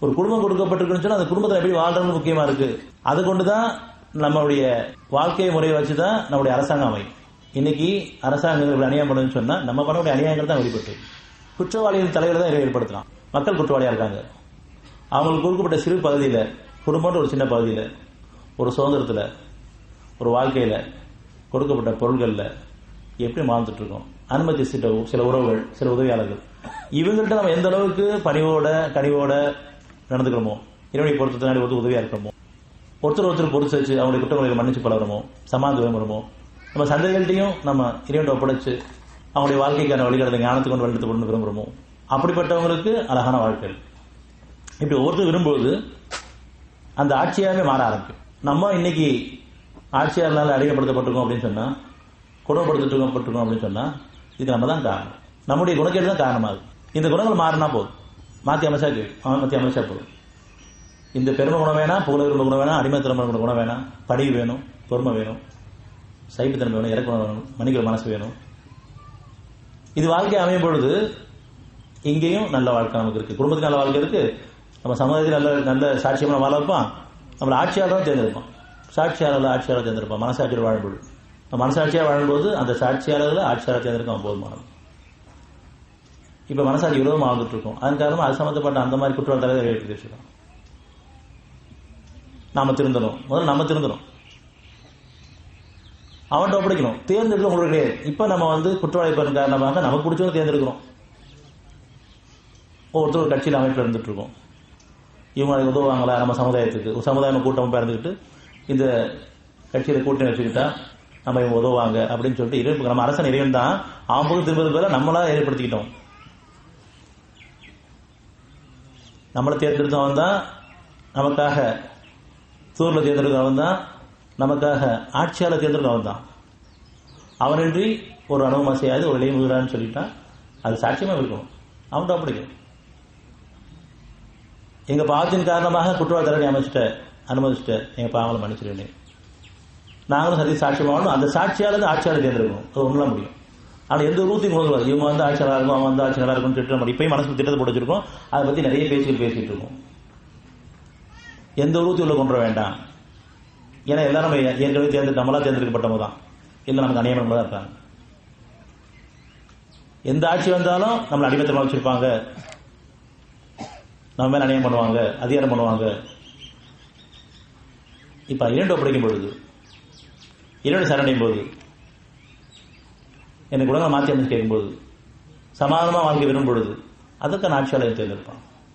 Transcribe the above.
ஒரு குடும்பம் கொடுக்கப்பட்டிருக்குன்னு சொன்னா அந்த குடும்பத்தை எப்படி வாழ்றது முக்கியமா இருக்கு. அது கொண்டுதான் நம்மளுடைய வாழ்க்கை முறையை வச்சுதான் நம்முடைய அரசாங்கம் அமையும். இன்னைக்கு அரசாங்கங்கள் அநியாயம் பண்ணுன்னு சொன்னா நம்ம பண்ணக்கூடிய அநியாயங்கள் தான் வெளிப்பட்டு குற்றவாளிகள் தலைவர் தான் ஏற்படுத்தலாம். மக்கள் குற்றவாளியா இருக்காங்க. அவங்களுக்கு கொடுக்கப்பட்ட சிறு பகுதியில, குடும்பம்ன்ற ஒரு சின்ன பகுதியில, ஒரு சுதந்திரத்துல, ஒரு வாழ்க்கையில கொடுக்கப்பட்ட பொருள்கள்ல எப்படி வாழ்ந்துட்டு இருக்கோம். அனுமதி சில உறவுகள், சில உதவியாளர்கள், இவங்கள்ட்ட நம்ம எந்த அளவுக்கு பணிவோட கனிவோட நடந்துக்கிறோமோ, இறைவனை பொறுத்தனாடி ஒரு உதவியா இருக்கிறோமோ, ஒருத்தர் பொறுத்து வச்சு அவங்களுடைய குற்றங்களை மன்னிச்சு பழகிறோமோ, சமாந்து விரும்புறோமோ, நம்ம சந்தைகள்ட்டையும் நம்ம இறைவனை ஒப்படைச்சு அவங்களுடைய வாழ்க்கைக்கான வழிகாட்டலை ஞானத்தை கொண்டு வளர்த்து கொண்டு விரும்புறோமோ, அப்படிப்பட்டவங்களுக்கு அழகான வாழ்க்கை. இப்படி ஒவ்வொருத்தர் விரும்புவது அந்த ஆட்சியாகவே மாற ஆரம்பிக்கும். நம்ம இன்னைக்கு ஆட்சியாளர்களால் அடிமைப்படுத்தப்பட்டிருக்கோம் அப்படின்னு சொன்னா, கொடுமைப்படுத்தப்பட்டிருக்கோம் அப்படின்னு சொன்னா, இதுக்கு நம்ம தான் காரணம். நம்முடைய குணக்கேடு தான் காரணமாகும். இந்த குணங்கள் மாறினா போதும், மாற்றி அமைச்சா போதும். இந்த பெருமை குணம் வேணாம், புகழ விரும்ப குணம் வேணாம், அடிமைத்தனமான குணம் வேணாம், பணிவு வேணும், பொறுமை வேணும், சைப்புத்தன்மை வேணும், இறக்குணம் வேணும், மன்னிக்கிற மனசு வேணும். இது வாழ்க்கை அமையும் பொழுது இங்கேயும் நல்ல வாழ்க்கை நமக்கு இருக்கு, குடும்பத்துக்கு நல்ல வாழ்க்கை இருக்கு, நம்ம சமுதாயத்தில் நல்ல நல்ல சாட்சியமான வாழ வைப்பான், நம்மளை ஆட்சியாளரும் தேர்ந்தெடுப்பான். ஆட்சியாளர் தேர்ந்தெடுப்பான். மனசாட்சியோடு வாழும்போது, மனசாட்சியாக வாழும்போது அந்த சாட்சியாளர்களை ஆட்சியாளர் தேர்ந்தெடுக்க போதுமானது. இப்ப மனசாட்சி விரோதமாக வாழ்ந்துட்டு இருக்கோம். அதன் காரணமா அது சம்பந்தப்பட்ட அந்த மாதிரி குற்றவாளி தலைவர் ஏற்படுத்திருக்கோம். நாம திருந்தணும், முதல்ல நம்ம திருந்தணும், அவன்கிட்ட ஒப்படைக்கணும். தேர்ந்தெடுக்க உங்களுக்கு கிடையாது. இப்ப நம்ம குற்றவாளி பெறும் காரணமாக நமக்கு பிடிச்சவங்க தேர்ந்தெடுக்கிறோம். ஒவ்வொருத்தர் ஒரு கட்சியில் அமைப்பில் இருந்துட்டு இருக்கோம். இவங்க உதவுவாங்களா நம்ம சமுதாயத்துக்கு, ஒரு சமுதாயம் கூட்டமைப்பா இருந்துக்கிட்டு இந்த கட்சியில கூட்டணி வச்சுக்கிட்டா நம்ம இவங்க உதவுவாங்க அப்படின்னு சொல்லிட்டு நம்ம அரசன் இறைவன் தான் அவன் போது திரும்புறது பேர நம்மளா ஏற்படுத்திக்கிட்டோம். நம்மளை தேர்ந்தெடுத்தவன் தான் நமக்காக, சூர்ல தேர்ந்தெடுக்கிறவன் தான் நமக்காக, ஆட்சியாளர் தேர்ந்தெடுக்கிறவன் தான். அவனின்றி ஒரு அனுபவம் செய்யாது, ஒரு இளைமுகிறான்னு சொல்லிட்டா அது சாட்சியமா இருக்கணும். அவன்கிட்ட அப்படிக்கும் எங்க பாவத்தின் காரணமாக குற்றவாளி தரணி அனுமதிச்சுட்ட எங்க பாவங்களை மன்னிச்சிருவேன், நாங்களும் சரி சாட்சியமாகணும். அந்த சாட்சியாளர் ஆட்சியாளர் தேர்ந்தெடுக்கணும். அது ஒண்ணுலாம் முடியும். ஆனா எந்த ஊத்தையும் கொடுக்கக்கூடாது. இவங்க ஆட்சியாளர் இருக்கும், அவன் ஆட்சியாளர் இருக்கும்னு சொல்லிட்டு நம்ம இப்பயும் மனசுக்கு திட்டத்தை போட்டு வச்சிருக்கோம். அதை பத்தி நிறைய பேச்சுகள் பேசிட்டு இருக்கோம். எந்த ஊத்தி உள்ள கொண்டு வர வேண்டாம். ஏன்னா எல்லாரும் ஏற்கனவே நம்மளா தேர்ந்தெடுக்கப்பட்டவங்க தான், இல்லை நமக்கு அநியாயம் தான் இருக்காங்க. எந்த ஆட்சி வந்தாலும் நம்மளை அடிமைத்தனமா வச்சிருப்பாங்க, நம்ம மேல அநியாயம் பண்ணுவாங்க, அதிகாரம் பண்ணுவாங்க. இப்ப இரண்டு ஒப்படைக்கும் பொழுது, இரண்டு சரணையும் போது, எனக்கு குணங்களை மாற்றி அமைச்சு கேட்கும் போது, சமாதானமா வாழ்க்கை விரும்பும் பொழுது, அதற்கான ஆட்சியாளர் தேர்ந்தெடுப்பான்.